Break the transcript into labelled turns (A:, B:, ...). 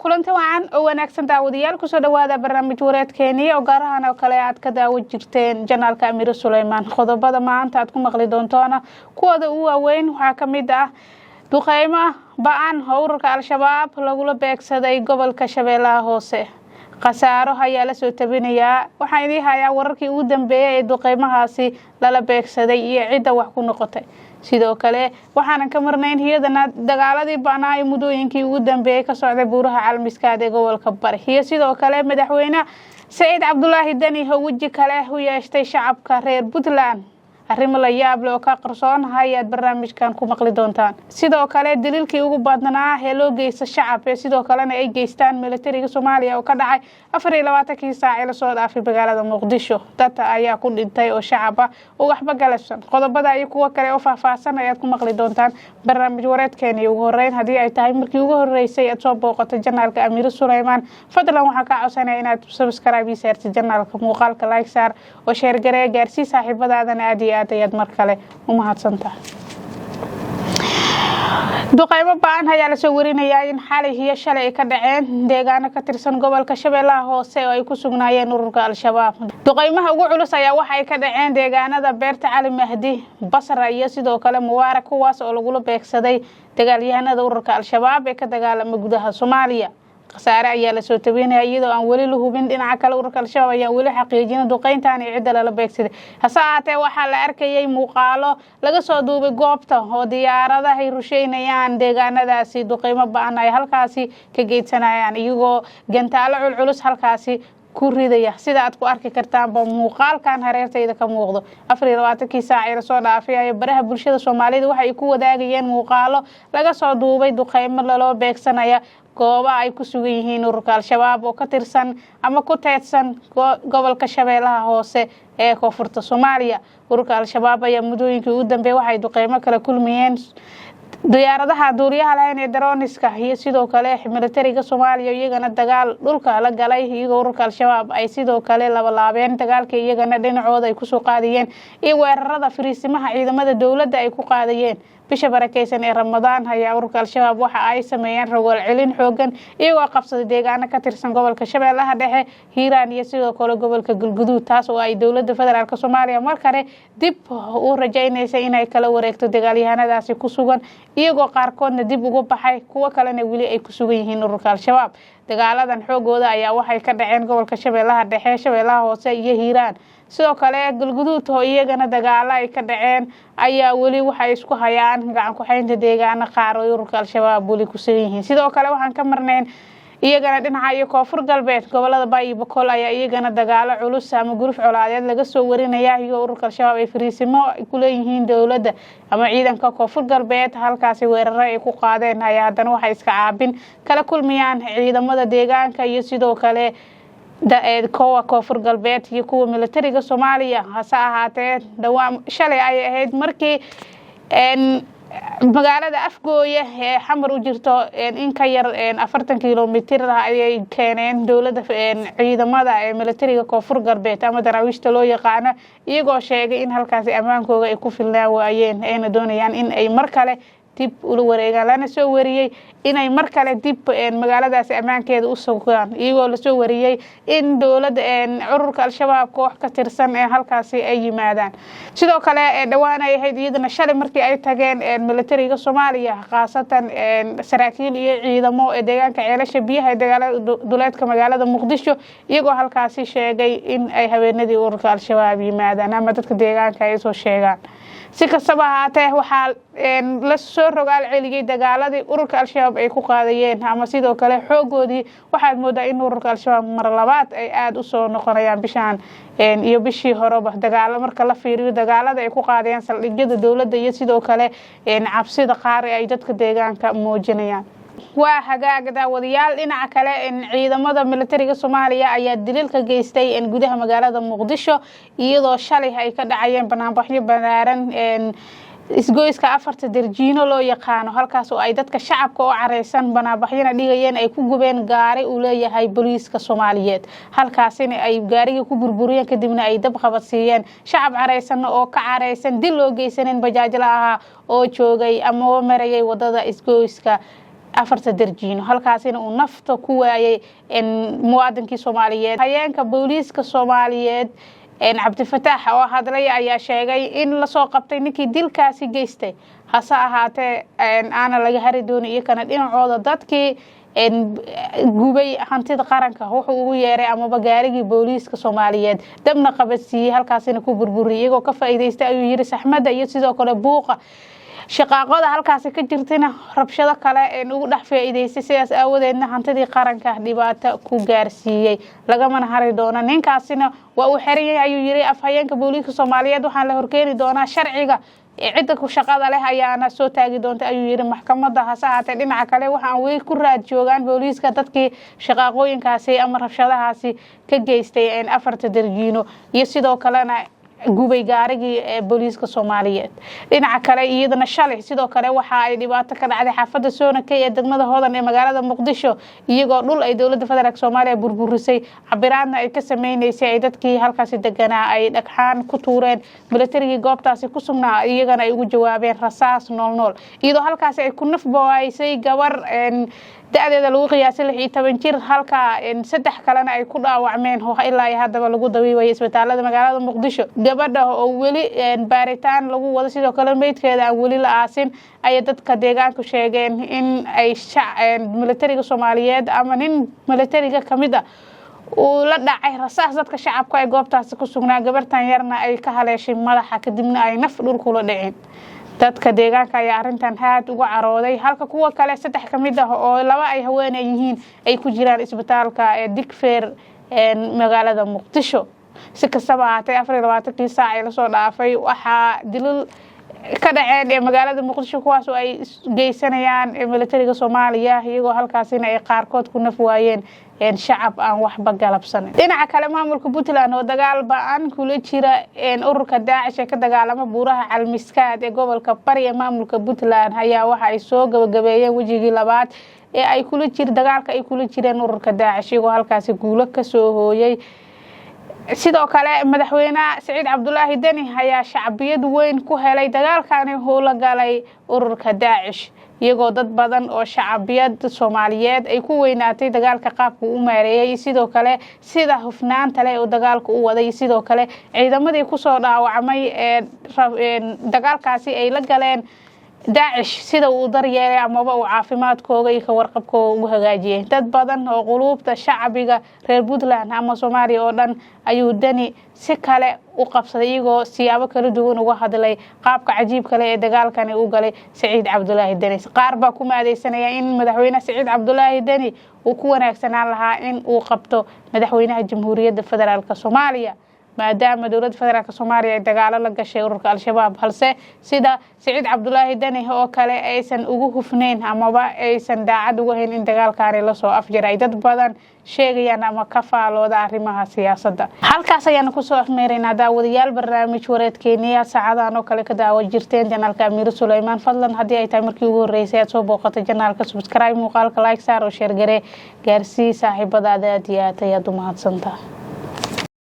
A: kulanti wacan oo wanaagsan daawadayaal ku soo dhawaada barnaamij wareedkeeni oo gaarahan oo kale aad ka daawo jirteen janaalka Amir Suleymaan qodobada maanta aad ku maqli doontaan kuwada ugu waaweyn waxa kamid ah duqeymo ba'an ururka Al-Shabaab lagula beegsaday gobolka Shabeellaha Hoose qasaaro ayaa la soo tabinaya waxaan idin hayaa wararkii ugu dambeeyay ee duqeymahaasi lala beegsaday iyo cid wax ku noqotay sidoo kale waxaan ka marnayn hiyadana dagaaladii banaay mudooyinkii ugu dambeeyay ka socday buuraha Calmiskaad ee gobolka Bari iyo sidoo kale madaxweyne Saciid Cabdullaahi Dani oo waji kale u yeeshtay shacabka reer Puntland arrimo la yaab leh oo ka qarsoon hay'ad barnaamijkan ku maqli doontaan sidoo kale daliilkii ugu badnaa ee loo geystay shacabka sidoo kalena ay geystaan militariga Soomaaliya oo ka dhacay 24 saac ee la soo dhaafay magaalada Muqdisho dad ayaa ku dhintay oo shacab ah oo waxba galabsan qodobada ay kuwa kale oo faahfaahsan ayaad ku maqli doontaan barnaamij wareedkeeni ugu horeyn hadii ay tahay markii ugu horeysay aad soo booqato janaalka Amir Suleymaan fadlan waxa ka codsanaya inaad subscribe saarto janaalka muuqaalka like saar oo share garee gaarsii saaxiibadaadana aad markale u mahadsantahay duqeymo baan ayaa la soo warinayaa in xalay iyo shalay ka dhaceen deegaano ka tirsan gobolka Shabeellaha Hoose oo ay ku sugnaayeen ururka Al-Shabaab duqeymaha ugu culus ayaa waxa ay ka dhaceen deegaanada Beerta Cali Mahdi Basra iyo sidoo kale Mubarak kuwaas oo lagu beegsaday dagaalyahanada ururka Al-Shabaab ee ka dagaalama gudaha Soomaaliya qasaare ayaa la soo tabinaya iyadoo aan wali la hubin dhinaca kale ururka Al-Shabaab ayaa wali xaqiijin duqeyntan iyo cid la beegsaday hasaatee waxa la arkayay muuqaalo laga soo duubay goobta oo diyaaradaha ay rusheynayaan deegaanadaasi duqeymo ba'an ay halkaasi ka geedsanayaan iyagoo gantaalo culculus halkaasi ku ridaya sida aad ku arki kartaan muuqaalkan hareertayda ka muuqdo 24 saac ee soo dhaafay ay baraha bulshada Soomaaliyeed waxa ay ku wadaagayeen muuqaalo laga soo duubay duqeymo loo beegsanaya gooba ay ku sugan yihiin ururka Al-Shabaab oo ka tirsan ama ku teedsan gobolka Shabeellaha Hoose ee koonfurta Soomaaliya ururka Al-Shabaab ayaa mudooyinkii ugu dambeeyay waxay duqeymo kala kulmiyeen diyaaradaha duuriyaha lahayn ee droniska iyo sidoo kale militariga Soomaaliya iyagana dagaal dhulka la galay iyagoo ururka Al-Shabaab ay sidoo kale laba laabeen dagaalka iyagana dhinacooda ay ku soo qaadiyeen iyo weerarada fariisimaha ciidamada dawladda ay ku qaadayeen bisha barakeysan ee Ramadaan ayaa ururka Al-Shabaab waxa ay sameeyeen rogal celin xoogan iyagoo qabsaday deegaano ka tirsan gobolka Shabeellaha Dhexe Hiiraan iyo sidoo kale gobolka Galguduud taas oo ay dawladda federaalka Soomaaliya markale dib u rajaynaysa inay kala wareegto dagaalyahanadaasi ku sugan iyagoo qaarkoodna dib ugu baxay kuwa kalena wali ay ku sugan yihiin ururka Al-Shabaab dagaaladan xoogooda ayaa waxay ka dhaceen gobolka Shabeellaha Dhexe Shabeellaha Hoose iyo Hiiraan sidoo kale Galguduud oo iyagana dagaalo ay ka dhaceen ayaa wali waxay isku hayaan gacan ku haynta deegaano qaar oo ururka Al-Shabaab wali ku sugan yihiin sidoo kale waxaan ka marnayn iyagana dhinaca iyo koonfur galbeed gobolada Bay iyo Bakool ayaa iyagana dagaalo culus ama guruf colaadeed laga soo warinaya iyagoo ururka Al-Shabaab ay fariisimo ku leeyihiin dawladda ama ciidanka koonfur galbeed halkaasi weeraro ay ku qaadeen ayaa haddana waxay iska caabin kala kulmiyaan ciidamada deegaanka iyo sidoo kale kuwa koonfur galbeed iyo kuwa militariga Soomaaliya hase ahaatee dhawaan shalay ay ahayd markii magaalada Afgooye ee xamar u jirto in ka yar 40 kiiloomitir ay keeneen dawladda ciidamada ee militariga koonfur galbeed ama daraawiishta loo yaqaan iyagoo sheegay in halkaasi amaankooda ay ku filnaa waayeen ayna doonayaan in ay mar kale dib u wareegaan lana soo wariyay inay mar kale dib magaaladaasi amaankeeda u sugaan iyagoo la soo wariyay in dawladda ururka Al-Shabaab koox ka tirsan ee halkaasi ay yimaadaan sidoo kale dhawaan ay ahayd iyadana shalay markii ay tageen militariga Soomaaliya qaasatan saraakiil iyo ciidamo ee deegaanka ceelasha biyaha ee dagaalada duleedka magaalada Muqdisho iyagoo halkaasi sheegay in ay haweenadii ururka Al-Shabaab yimaadaan ama dadka deegaanka ay soo sheegaan si kastaba ahaatee waxaa la soo rogaal celiyay dagaaladii ururka Al-Shabaab ay ku qaadayeen ama sidoo kale xoogoodii waxaad moodaa in ururka Al-Shabaab mar labaad ay aad u soo noqonayaan bishaan iyo bishii horeba dagaalo marka la fiiriyo dagaalada ay ku qaadayeen saldhigyada dawladda iyo sidoo kale cabsida qaar ay dadka deegaanka muujinayaan waa hagaag daawadayaal dhinaca kale ciidamada militariga Soomaaliya ayaa dililka geystay gudaha magaalada Muqdisho iyadoo shalay ay ka dhacayeen banaanbaxyo ballaaran isgoyska afarta darjiino loo yaqaano halkaas oo ay dadka shacabka oo careysan banaanbaxyana dhigayeen ay ku gubeen gaari uu leeyahay booliiska Soomaaliyeed halkaasina ay gaariga ku burburiyeen kadibna ay dab qabadsiiyeen shacab careysan oo ka careysan dil loo geysaneen bajaajla ah oo joogay ama marayay wadada isgoyska afarta darjiino halkaasina uu nafta ku waayay muwaadinkii Soomaaliyeed hayeenka booliiska Soomaaliyeed Cabdifataax oo hadlay ayaa sheegay in la soo qabtay ninkii dilkaasi geystay hase ahaatee aana laga hari doonin iyo kana dhinacooda dadkii gubay hantida qaranka wuxuu ugu yeeray amaba gaarigii booliiska Soomaaliyeed dabna qabadsiiyay halkaasina ku burburiyay iyagoo ka faa'iideystay ayuu yiri saxmada iyo sidoo kale buuqa shaqaaqada halkaas ka jirtina rabshado kale ugu dhax faa'iideystay sidaas aawadeedna hantidii qaranka dhibaato ku gaarsiiyay lagamana hari doona ninkaasina waa uu xiriyay ayuu yiri afhayeenka booliiska Soomaaliyeed waxaan la horkeeni doonaa sharciga cidda ku shaqada leh ayaana soo taagi doonta ayuu yiri maxkamadda hase ahaatee dhinaca kale waxaan way ku raad joogaan booliiska dadkii shaqaaqooyinkaasi ama rabshadahaasi ka geystay afarta darjiino iyo sidoo kalena gubay gaarigii booliiska Soomaaliyeed dhinaca kale iyadana shalay sidoo kale waxa ay dhibaato ka dhacday xaafadda Soonakay ee degmada Hoodan ee magaalada Muqdisho iyagoo dhul ay dawladda federaalka Soomaaliya burburisay cabiraadna ay ka sameeynaysay ay dadkii halkaas deganaa ay dhagxaan ku tuureen milatarigii goobtaasi ku sugnaa iyagana ay ugu jawaabeen rasaas nool iyadoo halkaas ay ku nafbooysay gabar da'deeda lagu qiyaasay 16 jir halka saddex kalena ay ku dhaawacmeen ilaa ay hadaba lagu daweeyay isbitaalada magaalada Muqdisho gabadha oo wali baaritaan lagu wada sidoo kale meydkeeda aan wali la aasin ay dadka deegaanka sheegeen in ay milatariga Soomaaliyeed ama nin milatariga kamid ah oo la dhacay rasaas dadka shacabka ay goobtaas ku sugnaa gabartan yarna ay ka haleeshay madaxa kadibna ay naf dhulka la dhicin dadka deegaanka ayaa arintan aad uga carooday halka kuwa kale saddex kamid ah oo laba ay haweenay yihiin ay ku jiraan isbitaalka Digfaar magaalada Muqdisho si kastaba ahaatee 24 saac ay la soo dhaafay waxa dilal ka dhaceen magaalada Muqdisho kuwaas oo ay geysanayaan milatariga Soomaaliya iyagoo halkaasina ay qaarkood ku naf waayeen shacab aan waxba galabsan dhinaca kale maamulka Puntland oo dagaal ba'an kula jira ururka Daacish ee ka dagaalama buuraha Calmiskaad ee gobolka Bari ee maamulka Puntland ayaa waxa ay soo gabagabeeyeen wajigii labaad ee ay kula dagaalka ay kula jireen ururka Daacish iyagoo halkaas guulo ka soo hooyay sidoo kale madaxweynaha Saciid Cabdullaahi Dani ayaa shacbiyad weyn ku helay dagaalkan oo la galay ururka Daacish iyagoo dad badan oo shacbiyad Soomaaliyeed ay ku weynaatay dagaalka qaabka uu maareeyay sidoo kale sida hufnaanta leh oo dagaalka u waday sidoo kale ciidamadii ku soo dhaawacmay dagaalkaasi ay la galeen Daacish sida uu daryeelay amaba uu caafimaadkooda iyo ka warqabkooda ugu hagaajiyay dad badan oo qulubta shacbiga reer Puntland ama Soomaaliya oo dhan ayuu Dani si kale u qabsaday iyagoo siyaabo kala duwan uga hadlay qaabka cajiib kale ee dagaalkan uu galay Saciid Cabdullaahi Dani qaar baa ku maadeysanaya in madaxweynaha Saciid Cabdullaahi Dani uu ku wanaagsanaan lahaa in uu qabto madaxweynaha Jamhuuriyadda Federaalka Soomaaliya maadaama dawladda federaalka Soomaaliya ay dagaalo la gashay ururka Al-Shabaab halse sida Saciid Cabdullaahi Dani oo kale aysan ugu hufneen amaba aysan daacad uga hayn in dagaalkaani la soo afjaray dad badan sheegayaan ama ka faalooda arrimaha siyaasadda halkaas ayaan ku soo afmeeraynaa daawadayaal barnaamij wareedkeena saacadahan oo kale ka daawo jirteen janaalka Amiir Suleymaan fadlan hadii ay tahay markii ugu horeysay aad soo booqatay janaalka subscribe muuqaalka like saar oo share gare gaarsii saaxiibada aad iyo aad u mahadsantahay